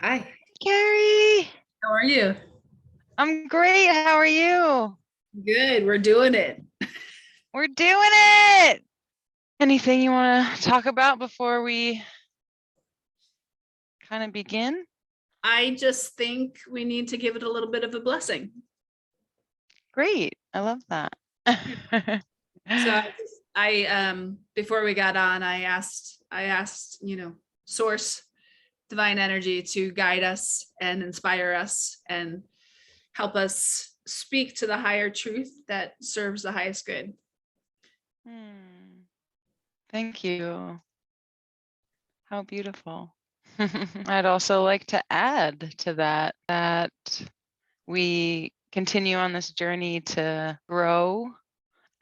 Hi, Carrie, how are you? I'm great. How are you? Good, we're doing it. We're doing it. Anything you want to talk about before we kind of begin? I just think we need to give it a little bit of a blessing. Great. I love that. So I before we got on, I asked, source divine energy to guide us and inspire us and help us speak to the higher truth that serves the highest good. Thank you. How beautiful. I'd also like to add to that we continue on this journey to grow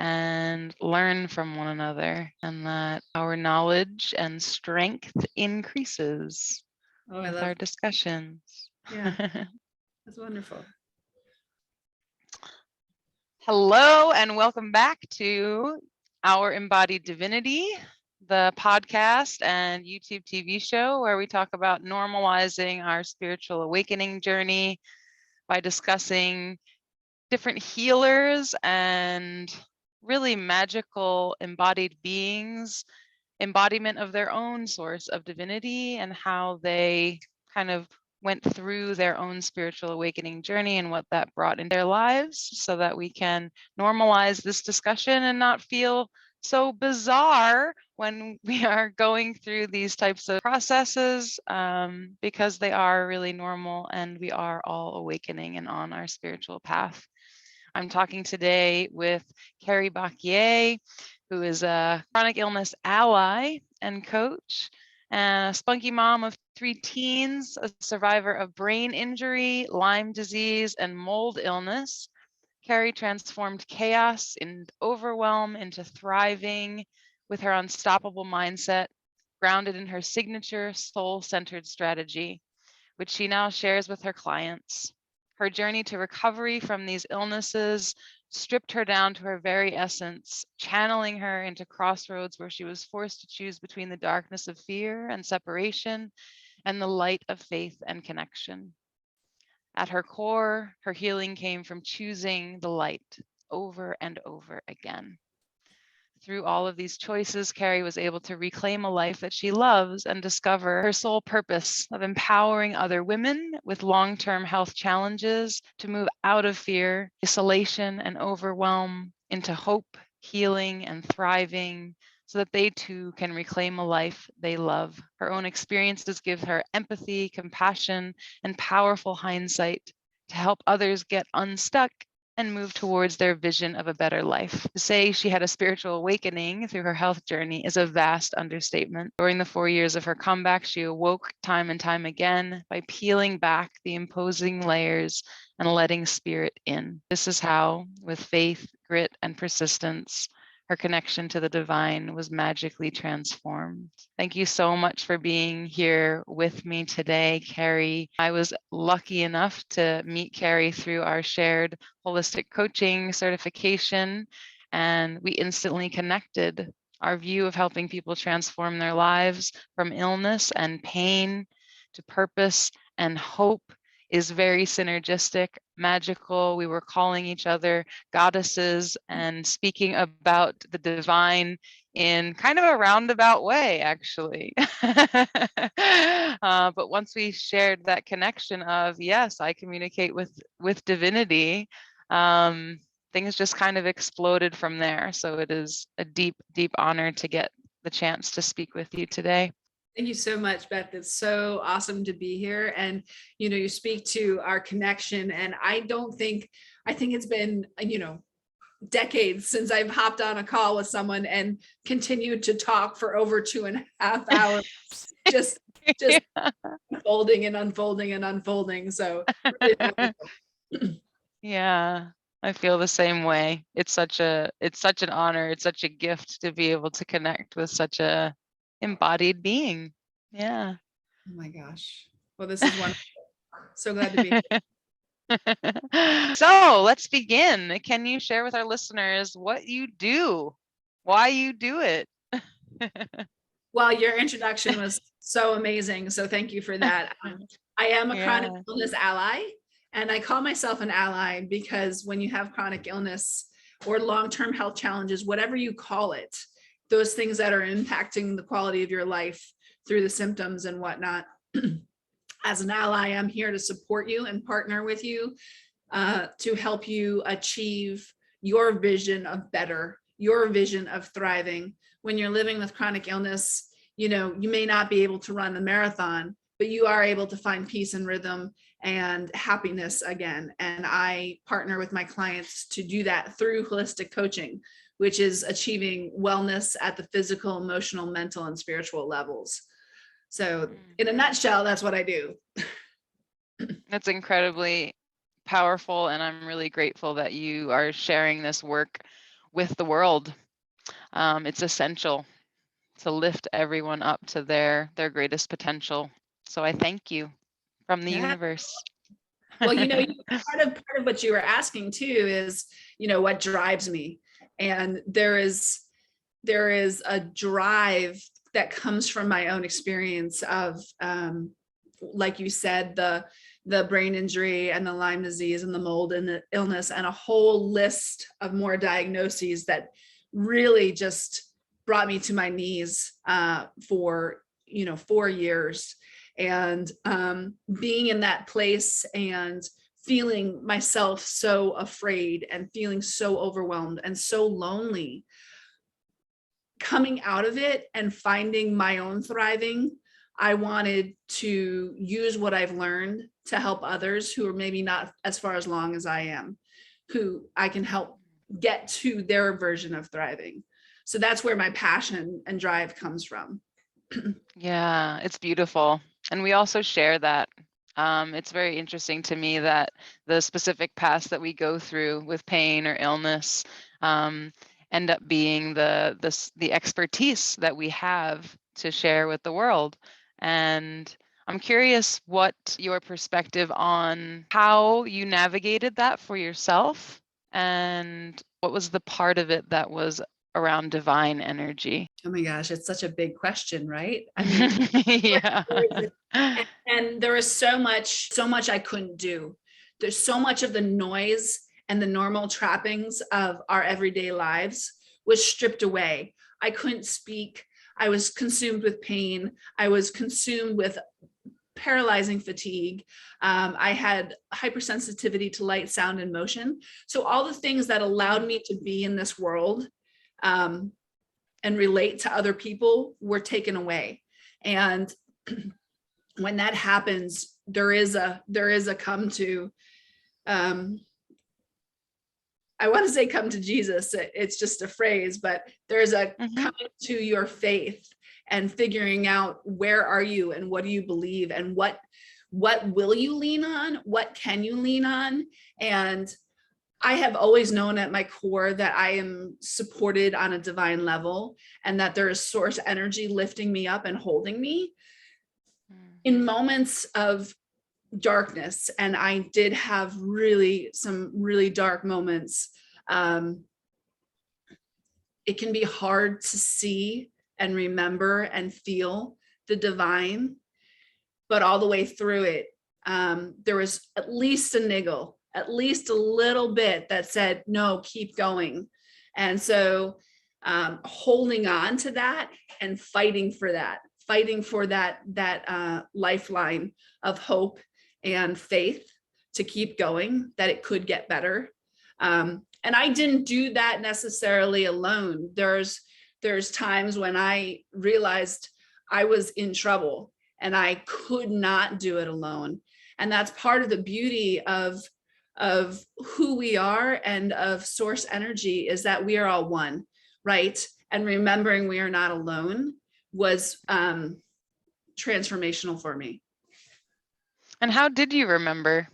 and learn from one another, and that our knowledge and strength increases with our discussions. Yeah, that's wonderful. Hello and welcome back to our Embodied Divinity, the podcast and YouTube TV show where we talk about normalizing our spiritual awakening journey by discussing different healers and really magical embodied beings, embodiment of their own source of divinity, and how they kind of went through their own spiritual awakening journey and what that brought in their lives, so that we can normalize this discussion and not feel so bizarre when we are going through these types of processes, because they are really normal and we are all awakening and on our spiritual path. I'm talking today with Carrie Baquie, who is a chronic illness ally and coach, and a spunky mom of 3 teens, a survivor of brain injury, Lyme disease, and mold illness. Carrie transformed chaos and overwhelm into thriving with her unstoppable mindset, grounded in her signature soul-centered strategy, which she now shares with her clients. Her journey to recovery from these illnesses stripped her down to her very essence, channeling her into crossroads where she was forced to choose between the darkness of fear and separation and the light of faith and connection. At her core, her healing came from choosing the light over and over again. Through all of these choices, Carrie was able to reclaim a life that she loves and discover her sole purpose of empowering other women with long-term health challenges to move out of fear, isolation, and overwhelm into hope, healing, and thriving, so that they too can reclaim a life they love. Her own experiences give her empathy, compassion, and powerful hindsight to help others get unstuck and move towards their vision of a better life. To say she had a spiritual awakening through her health journey is a vast understatement. During the 4 years of her comeback, she awoke time and time again by peeling back the imposing layers and letting spirit in. This is how, with faith, grit, and persistence, her connection to the divine was magically transformed. Thank you so much for being here with me today, Carrie. I was lucky enough to meet Carrie through our shared holistic coaching certification, and we instantly connected. Our view of helping people transform their lives from illness and pain to purpose and hope is very synergistic, magical. We were calling each other goddesses and speaking about the divine in kind of a roundabout way, actually. But once we shared that connection of, yes, I communicate with divinity, things just kind of exploded from there. So it is a deep, deep honor to get the chance to speak with you today. Thank you so much, Beth. It's so awesome to be here. And, you speak to our connection. And I think it's been, decades since I've hopped on a call with someone and continued to talk for over 2.5 hours, just unfolding and unfolding and unfolding. So yeah, I feel the same way. It's such an honor. It's such a gift to be able to connect with such a embodied being. Yeah. Oh my gosh. Well, this is wonderful. So glad to be here. So let's begin. Can you share with our listeners what you do, why you do it? Well, your introduction was so amazing. So thank you for that. I am a chronic Yeah. illness ally, and I call myself an ally because when you have chronic illness or long-term health challenges, whatever you call it, those things that are impacting the quality of your life through the symptoms and whatnot, as an ally, I'm here to support you and partner with you to help you achieve your vision of better, your vision of thriving. When you're living with chronic illness, you know, you may not be able to run the marathon, but you are able to find peace and rhythm and happiness again. And I partner with my clients to do that through holistic coaching, which is achieving wellness at the physical, emotional, mental, and spiritual levels. So in a nutshell, that's what I do. That's incredibly powerful, and I'm really grateful that you are sharing this work with the world. It's essential to lift everyone up to their greatest potential. So I thank you from the Yeah. universe. Well, you know, part of what you were asking too is, you know, what drives me. And there is a drive that comes from my own experience of, like you said, the brain injury and the Lyme disease and the mold and the illness and a whole list of more diagnoses that really just brought me to my knees for, you know, 4 years. And being in that place and feeling myself so afraid and feeling so overwhelmed and so lonely, coming out of it and finding my own thriving, I wanted to use what I've learned to help others who are maybe not as far as long as I am, who I can help get to their version of thriving. So that's where my passion and drive comes from. Yeah, it's beautiful. And we also share that. It's very interesting to me that the specific paths that we go through with pain or illness end up being the expertise that we have to share with the world. And I'm curious what your perspective on how you navigated that for yourself, and what was the part of it that was around divine energy? Oh my gosh, it's such a big question, right? I mean, Yeah. and there is so much I couldn't do. There's so much of the noise and the normal trappings of our everyday lives was stripped away. I couldn't speak. I was consumed with pain. I was consumed with paralyzing fatigue. I had hypersensitivity to light, sound, and motion. So all the things that allowed me to be in this world and relate to other people were taken away. And when that happens, there is a come to, I want to say come to Jesus. It's just a phrase, but there's a coming to your faith and figuring out where are you and what do you believe and what will you lean on? What can you lean on? And I have always known at my core that I am supported on a divine level and that there is source energy lifting me up and holding me in moments of darkness. And I did have some really dark moments. It can be hard to see and remember and feel the divine, but all the way through it, there was at least a niggle, at least a little bit that said, no, keep going. And so holding on to that and fighting for that lifeline of hope and faith to keep going, that it could get better. And I didn't do that necessarily alone. There's times when I realized I was in trouble and I could not do it alone. And that's part of the beauty of who we are and of source energy, is that we are all one, right? And remembering we are not alone was transformational for me. And how did you remember?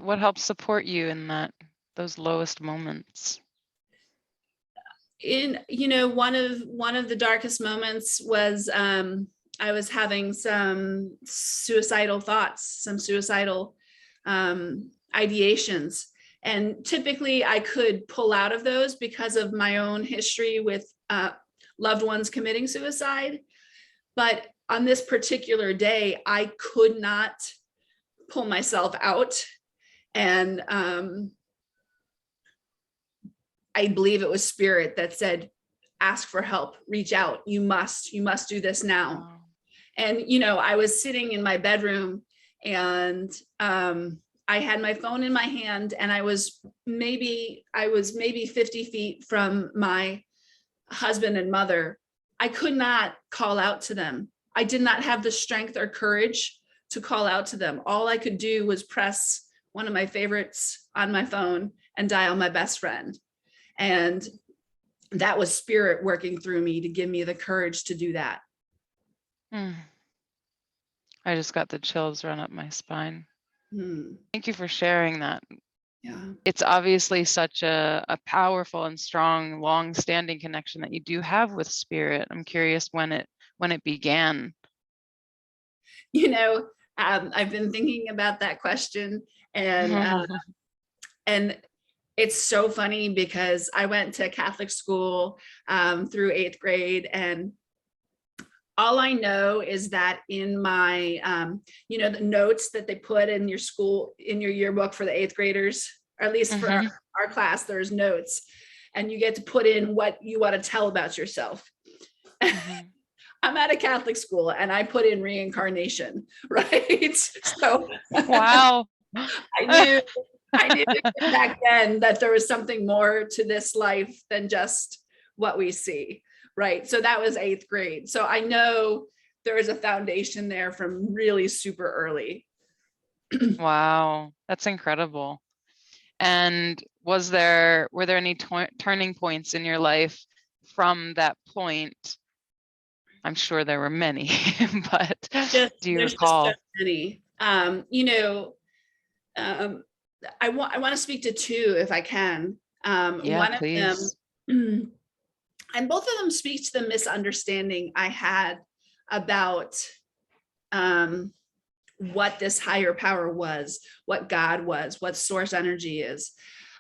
What helped support you in those lowest moments? In, you know, one of the darkest moments was I was having some suicidal thoughts, some suicidal ideations. And typically I could pull out of those because of my own history with loved ones committing suicide. But on this particular day, I could not pull myself out. And I believe it was spirit that said, ask for help, reach out. You must do this now. Wow. And, I was sitting in my bedroom, and I had my phone in my hand, and I was maybe 50 feet from my husband and mother. I could not call out to them. I did not have the strength or courage to call out to them. All I could do was press one of my favorites on my phone and dial my best friend. And that was spirit working through me to give me the courage to do that. I just got the chills run up my spine. Hmm. Thank you for sharing that. Yeah. It's obviously such a powerful and strong, long-standing connection that you do have with spirit. I'm curious when it began. I've been thinking about that question, and it's so funny because I went to Catholic school through 8th grade, and all I know is that in my, the notes that they put in your school, in your yearbook for the 8th graders, or at least for our class, there's notes, and you get to put in what you want to tell about yourself. I'm at a Catholic school, and I put in reincarnation, right? So wow. I knew back then that there was something more to this life than just what we see. Right. So that was 8th grade. So I know there is a foundation there from really super early. Wow. That's incredible. And were there any turning points in your life from that point? I'm sure there were many, but do you recall? Just so many. I want to speak to two if I can. One please. of them, and both of them speak to the misunderstanding I had about what this higher power was, what God was, what source energy is.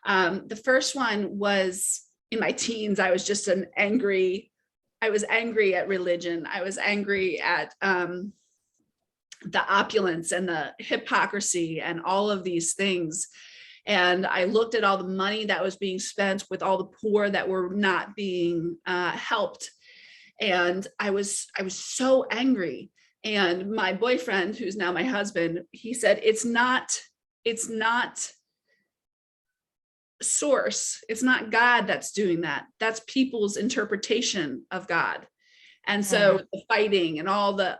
The first one was in my teens. I was angry at religion. I was angry at the opulence and the hypocrisy and all of these things. And I looked at all the money that was being spent with all the poor that were not being helped. And I was so angry. And my boyfriend, who's now my husband, he said, it's not source. It's not God that's doing that. That's people's interpretation of God. And so the fighting and all the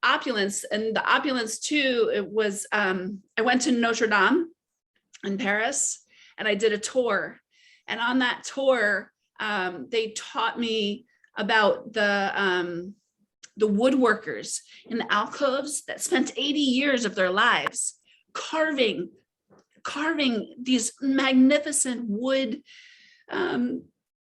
opulence, and the opulence too, it was, I went to Notre Dame in Paris, and I did a tour. And on that tour, they taught me about the woodworkers in the alcoves that spent 80 years of their lives carving these magnificent wood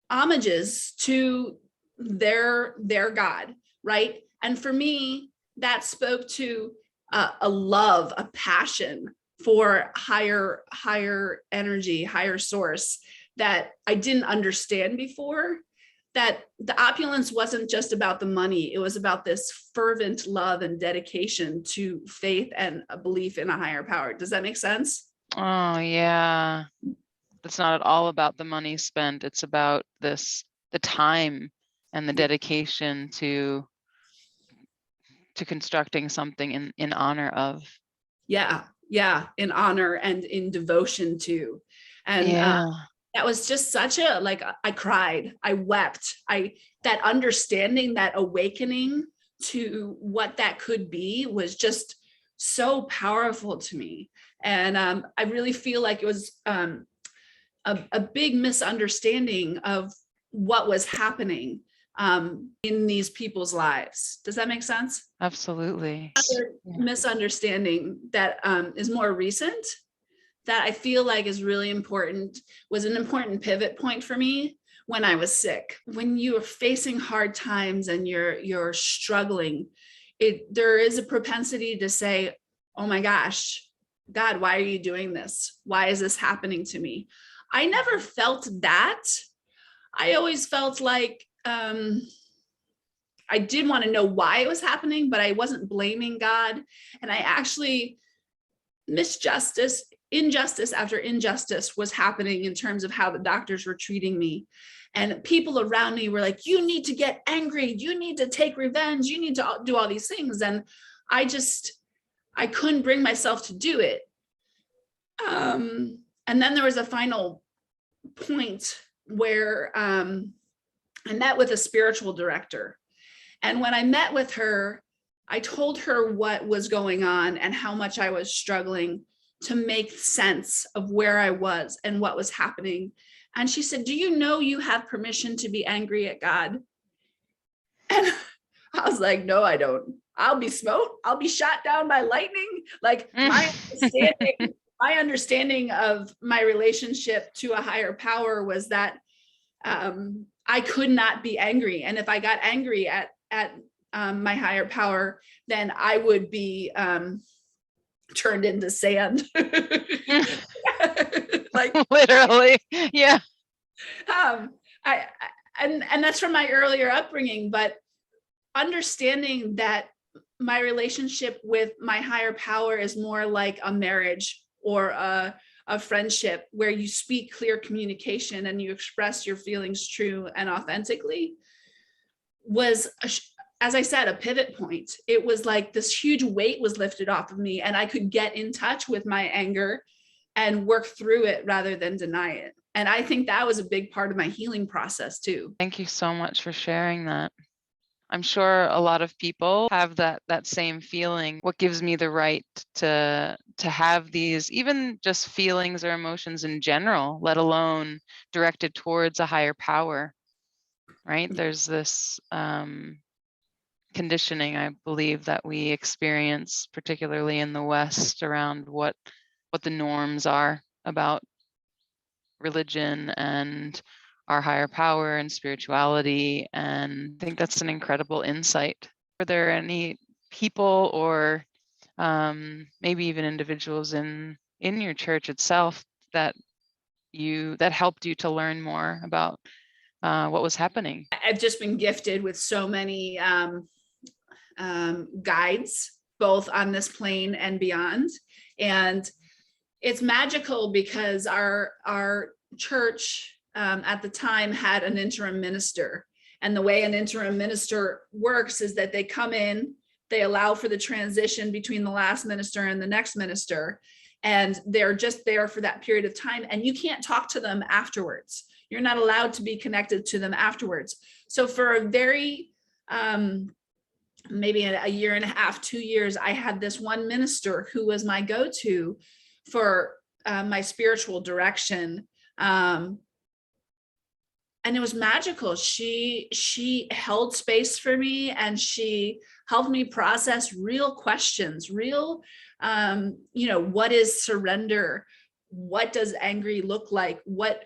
homages to their God, right? And for me, that spoke to a love, a passion for higher energy, higher source that I didn't understand before. That the opulence wasn't just about the money. It was about this fervent love and dedication to faith and a belief in a higher power. Does that make sense? Oh, yeah. It's not at all about the money spent. It's about the time and the dedication to constructing something in honor of. Yeah, in honor and in devotion to. And that was just such a, I cried, I wept, that understanding, that awakening to what that could be was just so powerful to me. And I really feel like it was a big misunderstanding of what was happening in these people's lives. Does that make sense? Absolutely. Another misunderstanding that is more recent, that I feel like is really important, was an important pivot point for me when I was sick. When you are facing hard times and you're struggling, there is a propensity to say, oh my gosh, God, why are you doing this? Why is this happening to me? I never felt that. I always felt like I did want to know why it was happening, but I wasn't blaming God. And I actually injustice after injustice was happening in terms of how the doctors were treating me. And people around me were like, you need to get angry. You need to take revenge. You need to do all these things. And I couldn't bring myself to do it. And then there was a final point where I met with a spiritual director. And when I met with her, I told her what was going on and how much I was struggling to make sense of where I was and what was happening. And she said, do you know you have permission to be angry at God? And I was like, no, I don't. I'll be smote. I'll be shot down by lightning. Like my understanding of my relationship to a higher power was that I could not be angry. And if I got angry at my higher power, then I would be turned into sand. Like literally, yeah. And that's from my earlier upbringing, but understanding that my relationship with my higher power is more like a marriage or a friendship where you speak clear communication and you express your feelings true and authentically was, as I said, a pivot point. It was like this huge weight was lifted off of me and I could get in touch with my anger and work through it rather than deny it. And I think that was a big part of my healing process too. Thank you so much for sharing that. I'm sure a lot of people have that same feeling. What gives me the right to have these, even just feelings or emotions in general, let alone directed towards a higher power, right? There's this conditioning, I believe, that we experience, particularly in the West, around what the norms are about religion and our higher power and spirituality. And I think that's an incredible insight. Are there any people or maybe even individuals in your church itself that helped you to learn more about what was happening? I've just been gifted with so many guides, both on this plane and beyond. And it's magical because our church at the time had an interim minister. And the way an interim minister works is that they come in, they allow for the transition between the last minister and the next minister. And they're just there for that period of time. And you can't talk to them afterwards. You're not allowed to be connected to them afterwards. So for a very, maybe a year and a half, 2 years, I had this one minister who was my go-to for my spiritual direction. And it was magical. She held space for me and she helped me process real questions, real, what is surrender? What does angry look like? What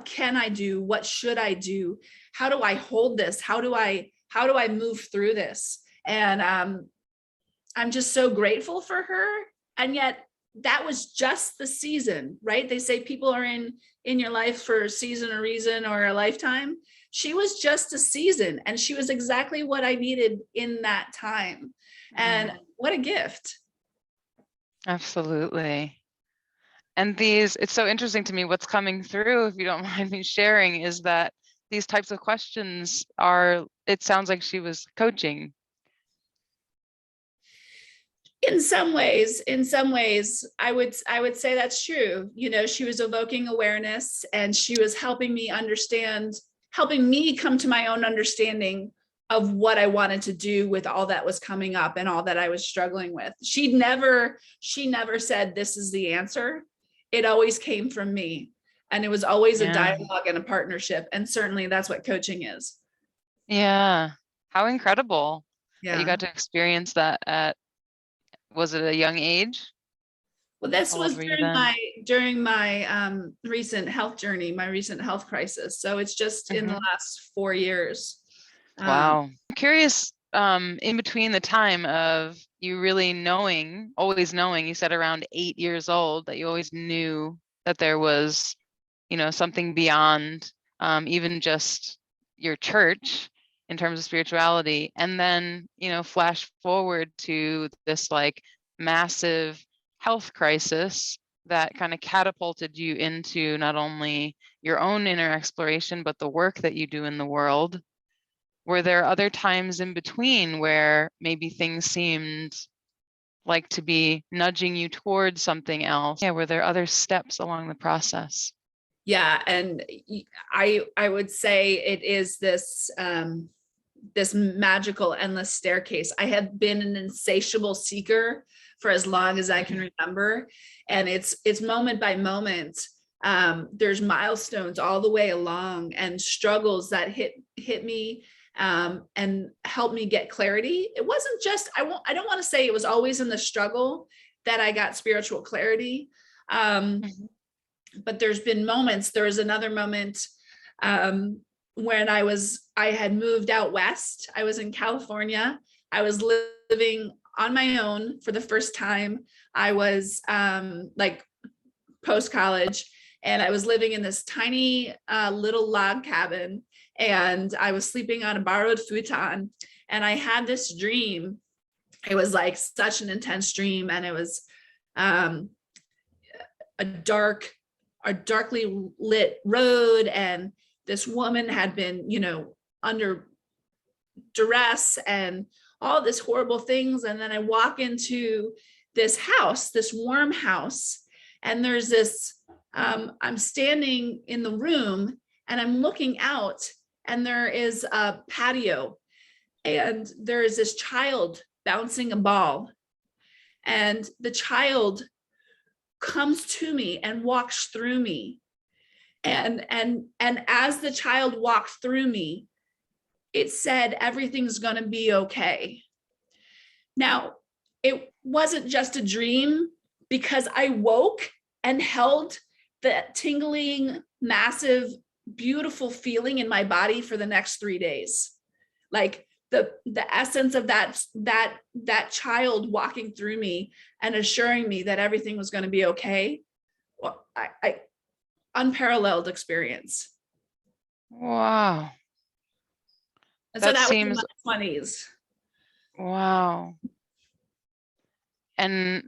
can I do? What should I do? How do I hold this? How do I move through this? And I'm just so grateful for her. And yet that was just the season, right? They say people are in your life for a season, a reason, or a lifetime. She was just a season and she was exactly what I needed in that time. And what a gift. Absolutely. And it's so interesting to me what's coming through, if you don't mind me sharing, is that these types of questions it sounds like she was coaching. In some ways, I would say that's true. She was evoking awareness and she was helping me come to my own understanding of what I wanted to do with all that was coming up and all that I was struggling with. She never said, this is the answer. It always came from me. And it was always a dialogue and a partnership. And certainly that's what coaching is. Yeah. How incredible that you got Yeah. to experience that was it a young age? Well, this How was old were you during my recent health journey, my recent health crisis. So it's just in the last 4 years. Wow. I'm curious, in between the time of you really always knowing, you said around 8 years old, that you always knew that there was, something beyond even just your church. in terms of spirituality, and then, flash forward to this like massive health crisis that kind of catapulted you into not only your own inner exploration, but the work that you do in the world. Were there other times in between where maybe things seemed like to be nudging you towards something else? Yeah, were there other steps along the process? Yeah, and I would say it is this this magical endless staircase. I have been an insatiable seeker for as long as I can remember, and it's moment by moment. There's milestones all the way along, and struggles that hit me and help me get clarity. It wasn't just I don't want to say it was always in the struggle that I got spiritual clarity. But there's been moments. There was another moment when I had moved out west. I was in California. I was living on my own for the first time. I was like post-college, and I was living in this tiny little log cabin, and I was sleeping on a borrowed futon, and I had this dream. It was like such an intense dream, and it was a darkly lit road, and this woman had been, under duress and all this horrible things. And then I walk into this house, this warm house, and there's this, I'm standing in the room and I'm looking out, and there is a patio, and there is this child bouncing a ball, and the child comes to me and walks through me. And as the child walked through me, it said, everything's going to be okay. Now, it wasn't just a dream, because I woke and held that tingling, massive, beautiful feeling in my body for the next 3 days. Like the essence of that child walking through me and assuring me that everything was going to be okay. Well, I unparalleled experience. Wow. And so that was in my 20s. Wow. And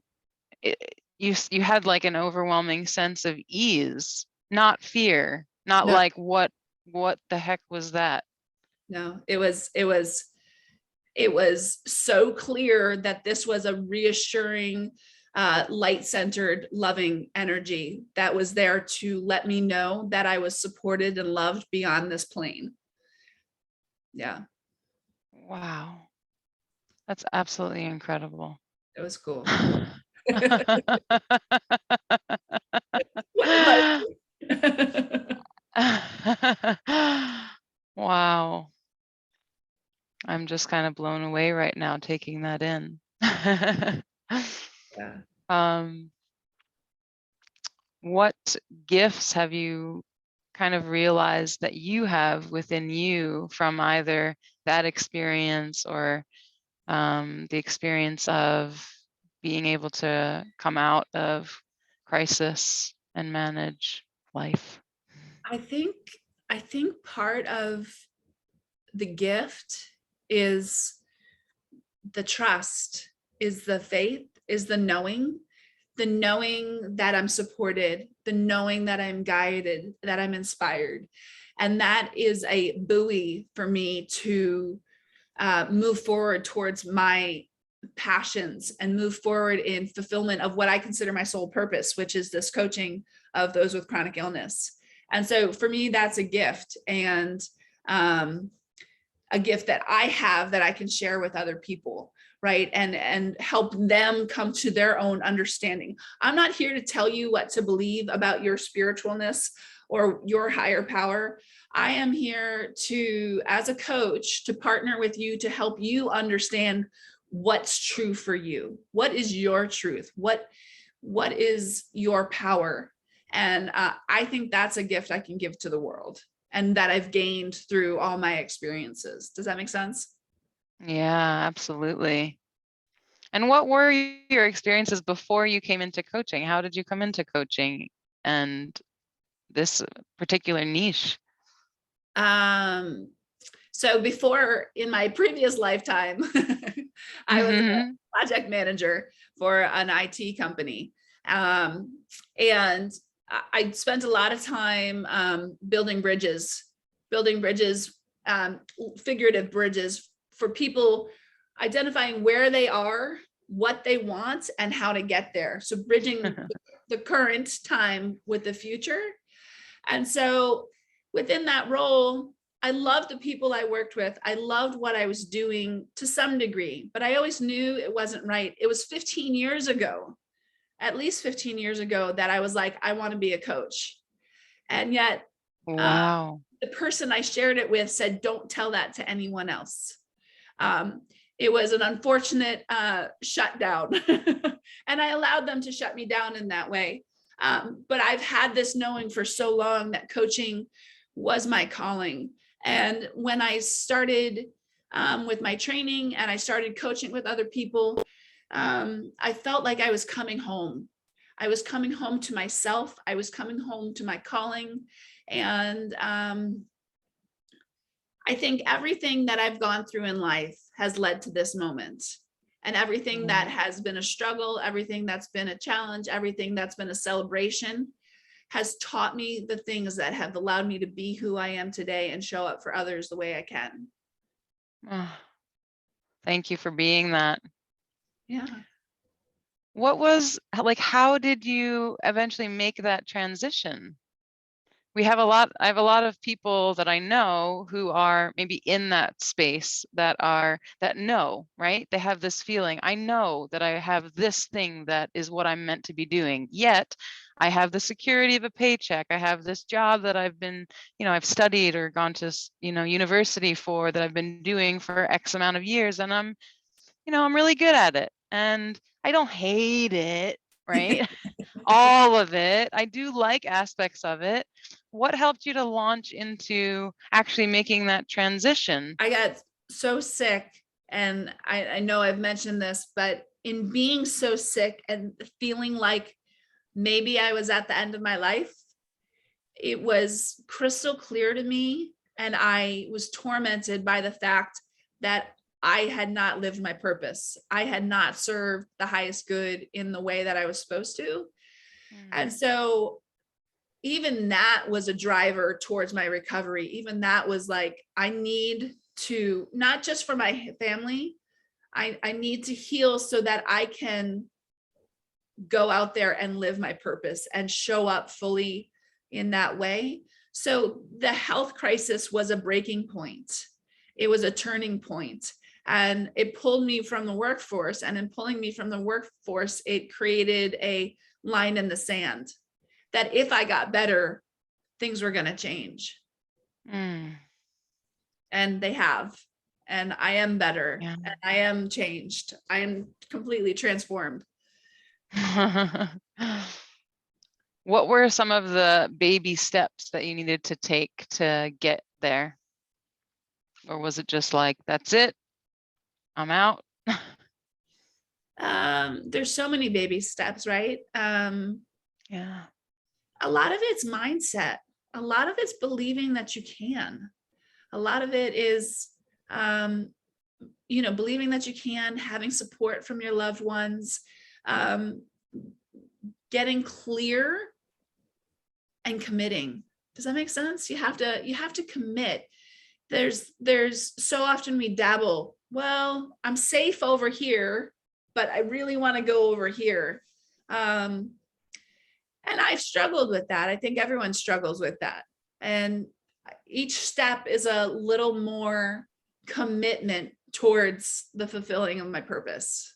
you had like an overwhelming sense of ease, not fear, not No. like what the heck was that? No, it was so clear that this was a reassuring, light-centered, loving energy that was there to let me know that I was supported and loved beyond this plane. Yeah. Wow. That's absolutely incredible. It was cool. Wow. I'm just kind of blown away right now taking that in. Yeah. What gifts have you kind of realized that you have within you from either that experience or the experience of being able to come out of crisis and manage life? I think part of the gift is the trust, is the faith, is the knowing that I'm supported, the knowing that I'm guided, that I'm inspired. And that is a buoy for me to move forward towards my passions and move forward in fulfillment of what I consider my soul purpose, which is this coaching of those with chronic illness. And so for me, that's a gift, and a gift that I have that I can share with other people, right? And help them come to their own understanding. I'm not here to tell you what to believe about your spiritualness or your higher power. I am here to, as a coach, to partner with you to help you understand what's true for you. What is your truth? What is your power? And I think that's a gift I can give to the world, and that I've gained through all my experiences. Does that make sense? Yeah, absolutely. And what were your experiences before you came into coaching? How did you come into coaching and this particular niche? So before, in my previous lifetime, I was a project manager for an IT company. And I spent a lot of time building bridges, figurative bridges for people, identifying where they are, what they want, and how to get there. So bridging the current time with the future. And so within that role, I loved the people I worked with. I loved what I was doing to some degree, but I always knew it wasn't right. It was 15 years ago, at least 15 years ago, that I was like, I want to be a coach. And yet, wow. The person I shared it with said, don't tell that to anyone else. It was an unfortunate shutdown, and I allowed them to shut me down in that way. But I've had this knowing for so long that coaching was my calling. And when I started with my training and I started coaching with other people, I felt like I was coming home. I was coming home to myself. I was coming home to my calling. And I think everything that I've gone through in life has led to this moment. And everything that has been a struggle, everything that's been a challenge, everything that's been a celebration has taught me the things that have allowed me to be who I am today and show up for others the way I can. Oh, thank you for being that. Yeah. What was like, how did you eventually make that transition? I have a lot of people that I know who are maybe in that space that know, right? They have this feeling, I know that I have this thing that is what I'm meant to be doing. Yet I have the security of a paycheck. I have this job that I've been, I've studied or gone to, university for, that I've been doing for X amount of years. And I'm really good at it. And I don't hate it, right? All of it. I do like aspects of it. What helped you to launch into actually making that transition? I got so sick, and I know I've mentioned this, but in being so sick and feeling like maybe I was at the end of my life, it was crystal clear to me. And I was tormented by the fact that I had not lived my purpose. I had not served the highest good in the way that I was supposed to. And so even that was a driver towards my recovery. Even that was like, I need to, not just for my family, I need to heal so that I can go out there and live my purpose and show up fully in that way. So the health crisis was a breaking point. It was a turning point, and it pulled me from the workforce. And in pulling me from the workforce, it created a line in the sand that if I got better, things were going to change. And they have. And I am better. Yeah. And I am changed. I am completely transformed. What were some of the baby steps that you needed to take to get there? Or was it just like, that's it, I'm out? There's so many baby steps, right? Yeah. A lot of it's mindset. A lot of it's believing that you can. A lot of it is, believing that you can, having support from your loved ones, getting clear and committing. Does that make sense? You have to commit. There's so often we dabble. Well, I'm safe over here, but I really want to go over here. And I've struggled with that. I think everyone struggles with that. And each step is a little more commitment towards the fulfilling of my purpose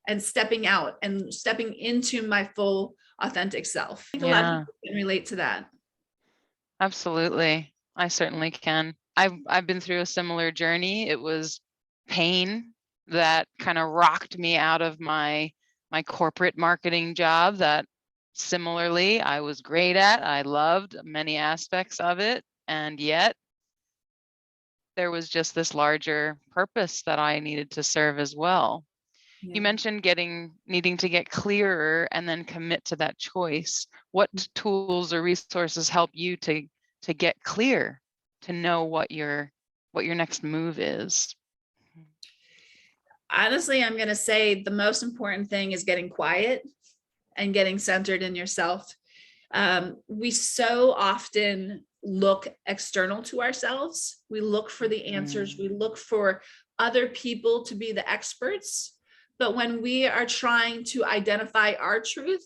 and stepping out and stepping into my full authentic self. I think a lot of people can relate to that. Absolutely. I certainly can. I've been through a similar journey. It was pain that kind of rocked me out of my corporate marketing job that similarly I was great at. I loved many aspects of it. And yet there was just this larger purpose that I needed to serve as well. Yeah. You mentioned needing to get clearer and then commit to that choice. What tools or resources help you to get clear, to know what you're what your next move is? Honestly, I'm going to say the most important thing is getting quiet and getting centered in yourself. We so often look external to ourselves. We look for the answers. We look for other people to be the experts. But when we are trying to identify our truth,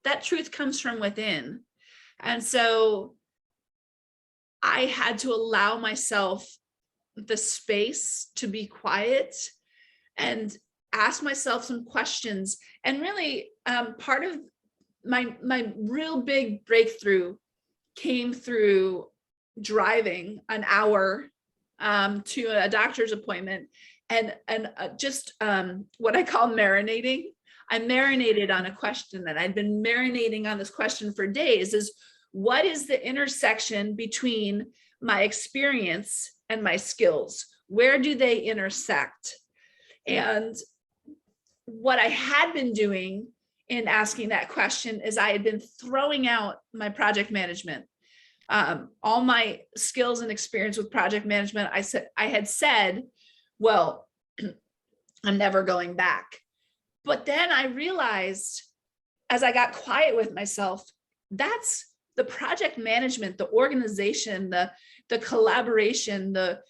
that truth comes from within. And so I had to allow myself the space to be quiet and ask myself some questions. And really, part of my real big breakthrough came through driving an hour to a doctor's appointment and just what I call marinating. I marinated on a question that I'd been marinating on this question for days, is what is the intersection between my experience and my skills? Where do they intersect? And what I had been doing in asking that question is I had been throwing out my project management. All my skills and experience with project management, I had said, well, I'm never going back. But then I realized as I got quiet with myself, that's the project management, the organization, the collaboration, the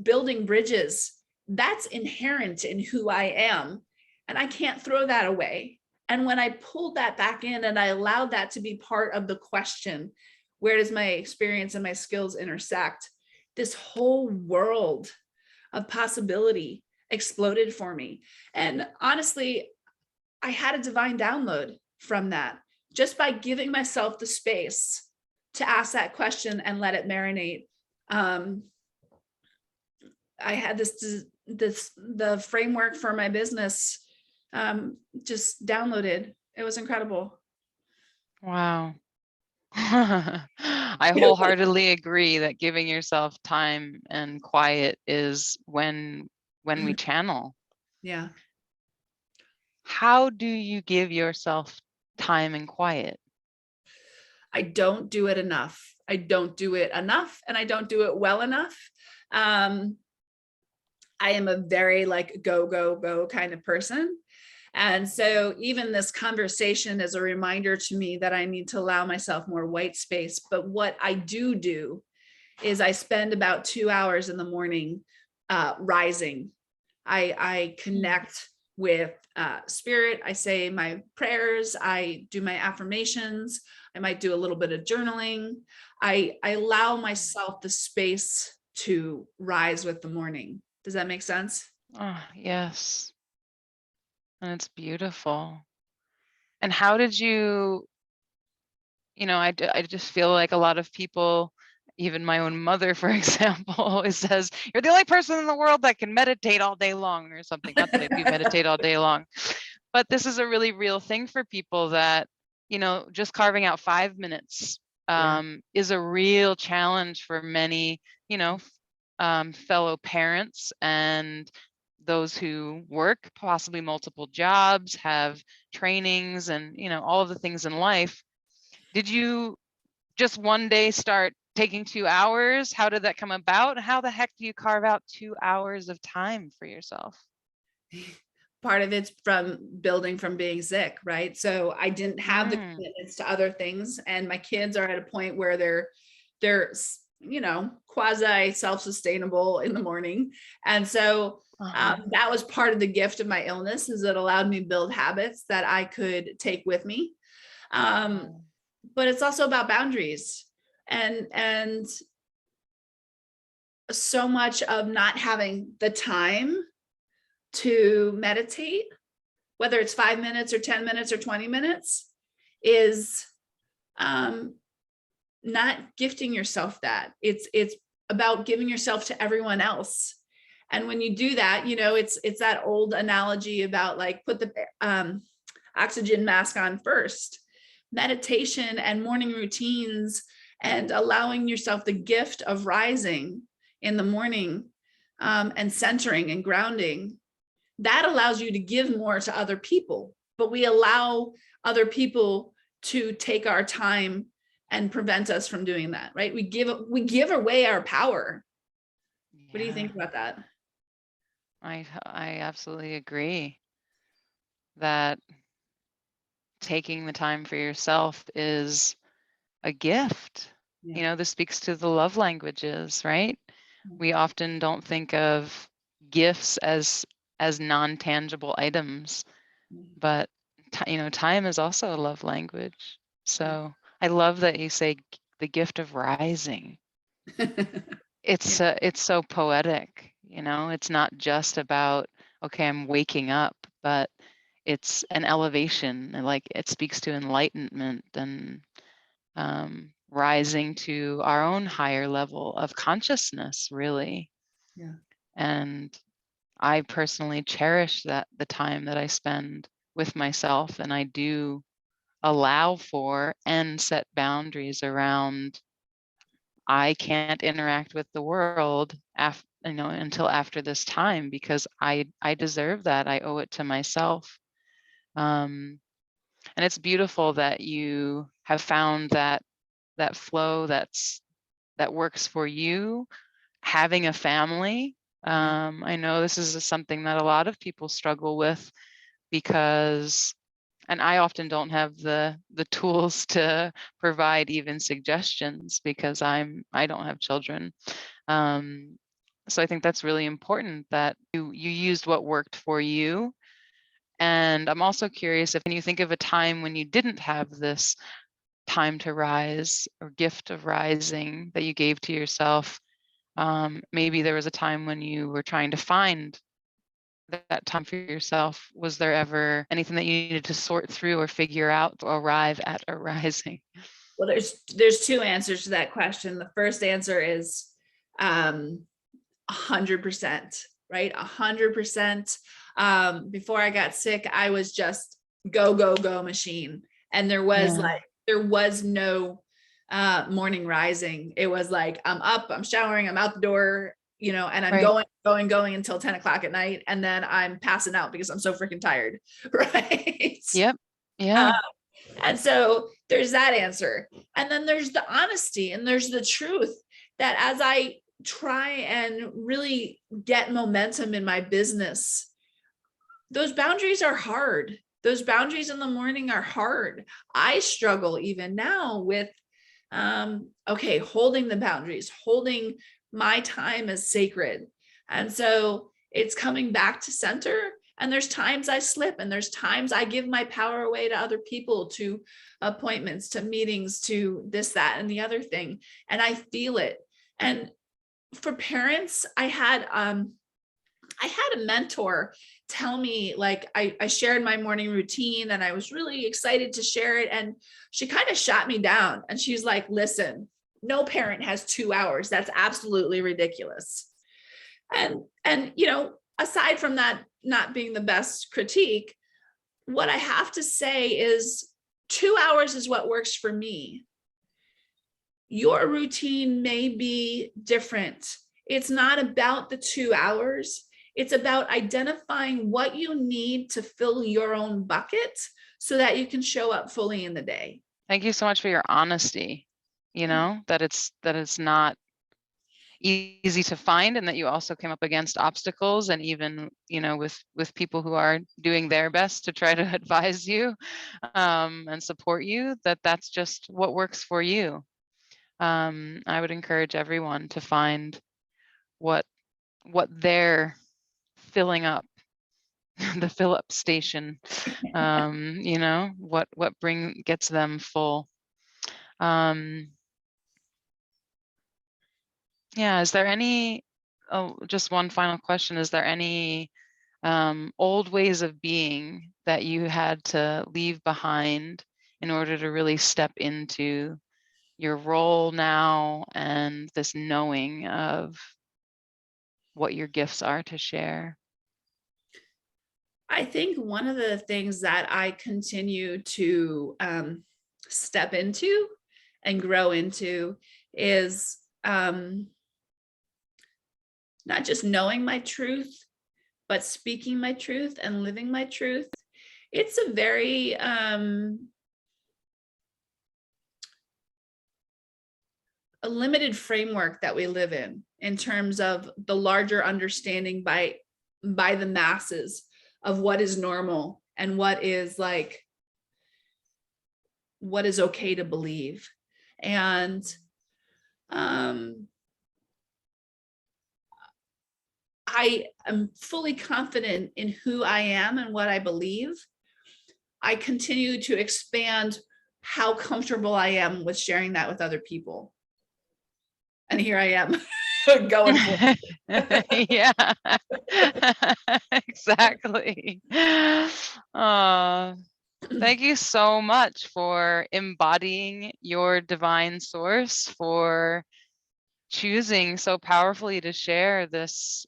building bridges, that's inherent in who I am. And I can't throw that away. And when I pulled that back in and I allowed that to be part of the question, where does my experience and my skills intersect? This whole world of possibility exploded for me. And honestly, I had a divine download from that, just by giving myself the space to ask that question and let it marinate. I had the framework for my business just downloaded. It was incredible. Wow. I wholeheartedly agree that giving yourself time and quiet is when we channel. Yeah. How do you give yourself time and quiet? I don't do it enough. I don't do it enough, and I don't do it well enough. I am a very like go kind of person. And so even this conversation is a reminder to me that I need to allow myself more white space. But what I do is I spend about 2 hours in the morning rising. I connect with spirit. I say my prayers. I do my affirmations. I might do a little bit of journaling. I allow myself the space to rise with the morning. Does that make sense? Oh, yes. And it's beautiful. And how did you, I just feel like a lot of people, even my own mother, for example, always says, you're the only person in the world that can meditate all day long or something. Not that I do meditate all day long, but this is a really real thing for people that, just carving out 5 minutes is a real challenge for many, fellow parents and those who work possibly multiple jobs, have trainings and, all of the things in life. Did you just one day start taking 2 hours? How did that come about? How the heck do you carve out 2 hours of time for yourself? Part of it's from building from being sick, right? So I didn't have the commitments to other things, and my kids are at a point where they're quasi self-sustainable in the morning. And so that was part of the gift of my illness, is it allowed me to build habits that I could take with me. But it's also about boundaries, and so much of not having the time to meditate, whether it's 5 minutes or 10 minutes or 20 minutes, is not gifting yourself that. It's about giving yourself to everyone else. And when you do that, it's that old analogy about like put the oxygen mask on first. Meditation and morning routines and allowing yourself the gift of rising in the morning and centering and grounding, that allows you to give more to other people. But we allow other people to take our time and prevent us from doing that, right? We give away our power. What do you think about that? I absolutely agree that taking the time for yourself is a gift. Yeah. You know, this speaks to the love languages, right? We often don't think of gifts as non-tangible items, but you know, time is also a love language. So I love that you say the gift of rising. It's so poetic, you know. It's not just about, okay, I'm waking up, but it's an elevation, and like it speaks to enlightenment and rising to our own higher level of consciousness, really. Yeah. And I personally cherish that the time that I spend with myself, and I do allow for and set boundaries around I can't interact with the world you know, until after this time, because I deserve that. I owe it to myself. And it's beautiful that you have found that flow that works for you, having a family. I know this is something that a lot of people struggle with because, and I often don't have the tools to provide even suggestions because I don't have children. So I think that's really important that you used what worked for you. And I'm also curious if you think of a time when you didn't have this time to rise or gift of rising that you gave to yourself. Maybe there was a time when you were trying to find that time for yourself. Was there ever anything that you needed to sort through or figure out to arrive at a rising? Well, there's two answers to that question. The first answer is 100%, right? 100%. Before I got sick, I was just go, go, go machine. And there was no morning rising. It was like, I'm up, I'm showering, I'm out the door, you know, and I'm going until 10 o'clock at night. And then I'm passing out because I'm so freaking tired. Right. Yep. Yeah. And so there's that answer. And then there's the honesty and there's the truth that as I try and really get momentum in my business, those boundaries are hard. Those boundaries in the morning are hard. I struggle even now with, holding the boundaries, holding my time as sacred. And so it's coming back to center. And there's times I slip and there's times I give my power away to other people, to appointments, to meetings, to this, that, and the other thing. And I feel it. And for parents, I had a mentor tell me, like, I shared my morning routine and I was really excited to share it. And she kind of shot me down and she's like, listen, no parent has 2 hours. That's absolutely ridiculous. And, you know, aside from that not being the best critique, what I have to say is 2 hours is what works for me. Your routine may be different. It's not about the 2 hours. It's about identifying what you need to fill your own bucket so that you can show up fully in the day. Thank you so much for your honesty, you know, that it's not easy to find, and that you also came up against obstacles, and even, you know, with people who are doing their best to try to advise you and support you, that's just what works for you. I would encourage everyone to find what they're filling up, the fill up station, you know, what gets them full. Yeah, is there any, just one final question, is there any old ways of being that you had to leave behind in order to really step into your role now and this knowing of what your gifts are to share? I think one of the things that I continue to step into and grow into is not just knowing my truth, but speaking my truth and living my truth. It's a very limited framework that we live in terms of the larger understanding by the masses of what is normal and what is like, what is okay to believe. And I am fully confident in who I am and what I believe. I continue to expand how comfortable I am with sharing that with other people. And here I am going for it. Yeah, exactly. Thank you so much for embodying your divine source, for choosing so powerfully to share this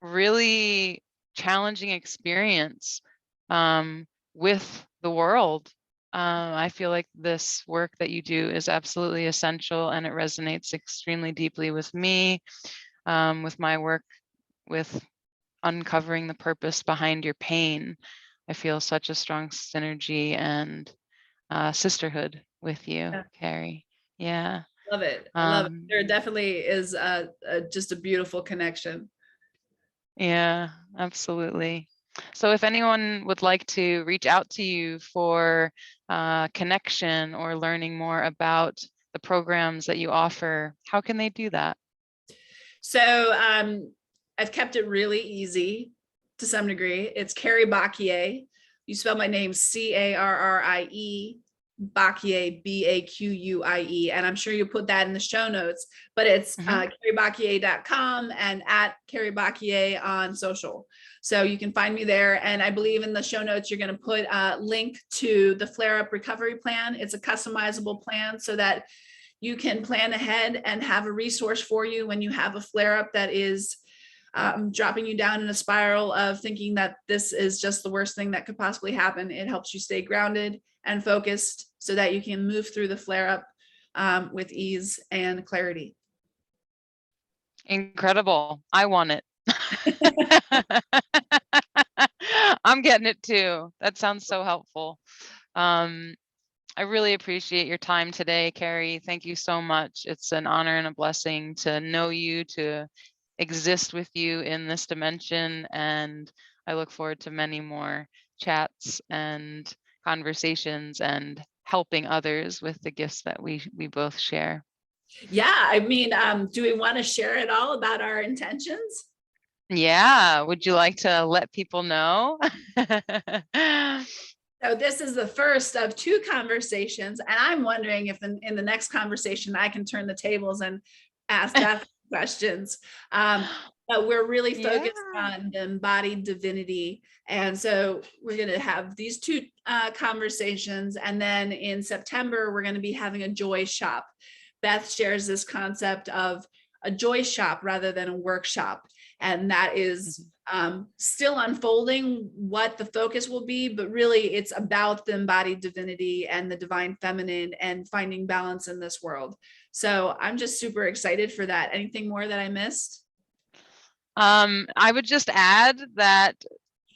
really challenging experience with the world. I feel like this work that you do is absolutely essential, and it resonates extremely deeply with me, with my work with uncovering the purpose behind your pain. I feel such a strong synergy and sisterhood with you, Yeah. Carrie. Yeah. Love it. I love it. There definitely is just a beautiful connection. Yeah, absolutely. So if anyone would like to reach out to you for connection or learning more about the programs that you offer, how can they do that? So I've kept it really easy to some degree. It's Carrie Baquie. You spell my name Carrie, Baquie, Baquie. And I'm sure you put that in the show notes, but it's carriebaquie.com and at Carrie Baquie on social. So you can find me there. And I believe in the show notes, you're going to put a link to the Flare Up Recovery Plan. It's a customizable plan so that you can plan ahead and have a resource for you when you have a flare up that is dropping you down in a spiral of thinking that this is just the worst thing that could possibly happen. It helps you stay grounded and focused so that you can move through the flare up with ease and clarity. Incredible. I want it. I'm getting it too. That sounds so helpful. I really appreciate your time today, Carrie. Thank you so much. It's an honor and a blessing to know you, to exist with you in this dimension. And I look forward to many more chats and conversations and helping others with the gifts that we both share. Yeah, I mean, do we want to share it all about our intentions? Yeah, would you like to let people know? So this is the first of 2 conversations, and I'm wondering if in the next conversation I can turn the tables and ask Beth questions. But we're really focused on the embodied divinity, and so we're going to have these 2 conversations, and then in September we're going to be having a joy shop. Beth shares this concept of a joy shop rather than a workshop, and that is still unfolding what the focus will be, but really it's about the embodied divinity and the divine feminine and finding balance in this world. So I'm just super excited for that. Anything more that I missed? I would just add that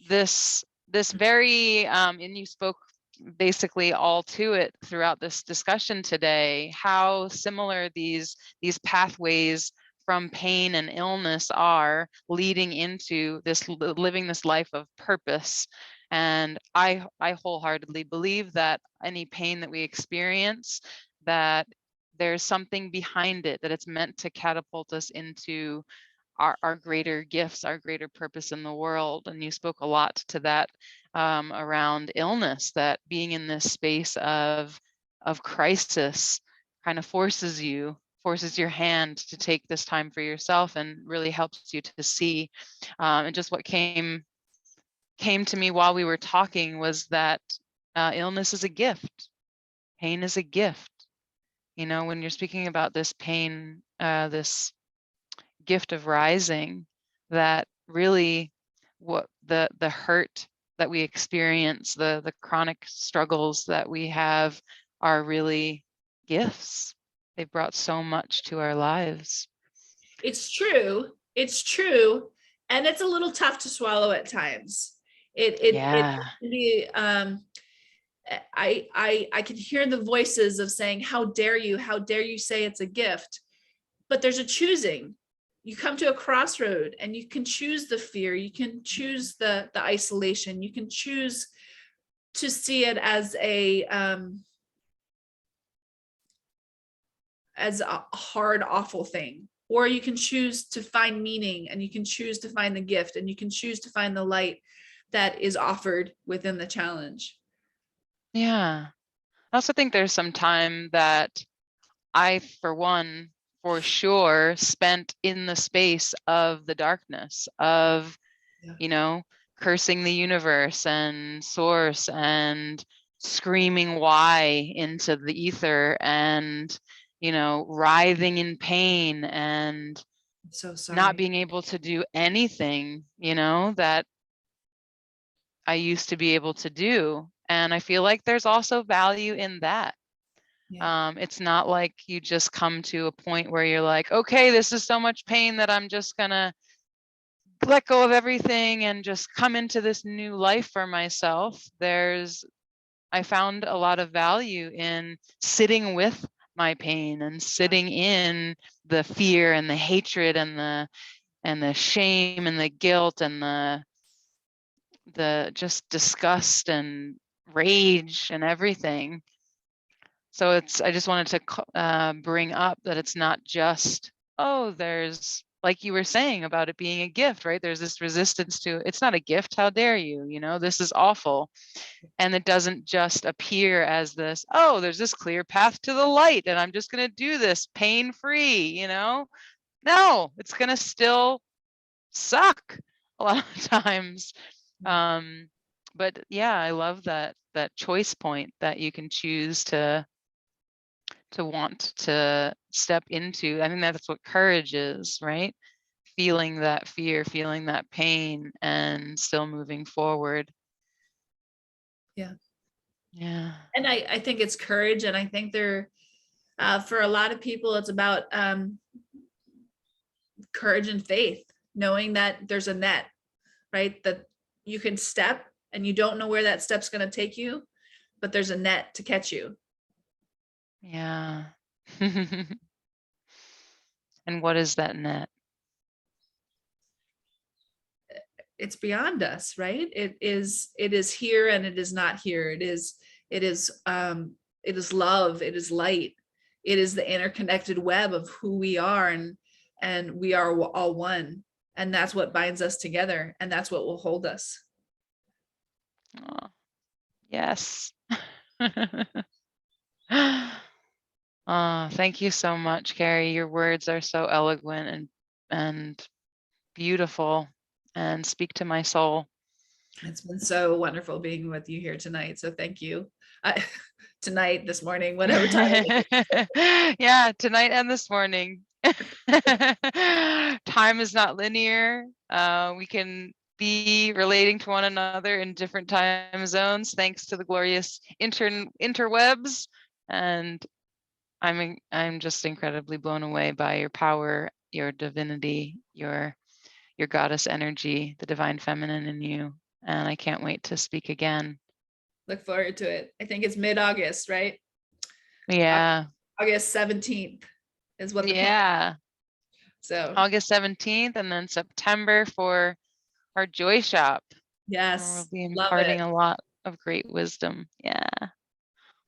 this very and you spoke basically all to it throughout this discussion today, how similar these pathways from pain and illness are leading into this living this life of purpose. And I wholeheartedly believe that any pain that we experience, that there's something behind it, that it's meant to catapult us into our greater gifts, our greater purpose in the world. And you spoke a lot to that around illness, that being in this space of crisis kind of forces your hand to take this time for yourself and really helps you to see. And just what came to me while we were talking was that illness is a gift. Pain is a gift. You know, when you're speaking about this pain, this gift of rising, that really what the hurt that we experience, the chronic struggles that we have are really gifts. They brought so much to our lives. It's true. It's true. And it's a little tough to swallow at times. It Yeah. can be I can hear the voices of saying, how dare you say it's a gift? But there's a choosing. You come to a crossroad and you can choose the fear, you can choose the isolation, you can choose to see it as a hard, awful thing. Or you can choose to find meaning, and you can choose to find the gift, and you can choose to find the light that is offered within the challenge. Yeah. I also think there's some time that I, for one, for sure, spent in the space of the darkness, of, cursing the universe and source and screaming why into the ether and, writhing in pain and So sorry. not being able to do anything, that I used to be able to do. And I feel like there's also value in that. Yeah. It's not like you just come to a point where you're like, okay, this is so much pain that I'm just gonna let go of everything and just come into this new life for myself. I found a lot of value in sitting with my pain and sitting in the fear and the hatred and the shame and the guilt and the just disgust and rage and everything. So I just wanted to bring up that it's not just, there's, like you were saying about it being a gift, right? There's this resistance to, it's not a gift, how dare you, this is awful. And it doesn't just appear as this, there's this clear path to the light and I'm just going to do this pain-free, No, it's going to still suck a lot of times. But yeah, I love that choice point that you can choose to want to step into. I think that's what courage is, right? Feeling that fear, feeling that pain, and still moving forward. Yeah. Yeah. And I think it's courage. And I think for a lot of people, it's about courage and faith, knowing that there's a net, right? That you can step and you don't know where that step's going to take you, but there's a net to catch you. Yeah. And what is that net? It's beyond us, right? It is here and it is not here. It is love, it is light, it is the interconnected web of who we are, and we are all one, and that's what binds us together, and that's what will hold us. Oh, yes. Thank you so much, Carrie. Your words are so eloquent and beautiful and speak to my soul. It's been so wonderful being with you here tonight. So thank you. Tonight, this morning, whatever time. Yeah, tonight and this morning. Time is not linear. We can be relating to one another in different time zones thanks to the glorious interwebs. And I'm just incredibly blown away by your power, your divinity, your goddess energy, the divine feminine in you. And I can't wait to speak again. Look forward to it. I think it's mid-August, right? Yeah. August 17th is what the plan. So August 17th and then September for our Joy Shop. Yes. We'll be imparting a lot of great wisdom. Yeah. Cool.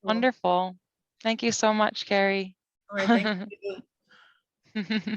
Wonderful. Thank you so much, Carrie. All right, thank you.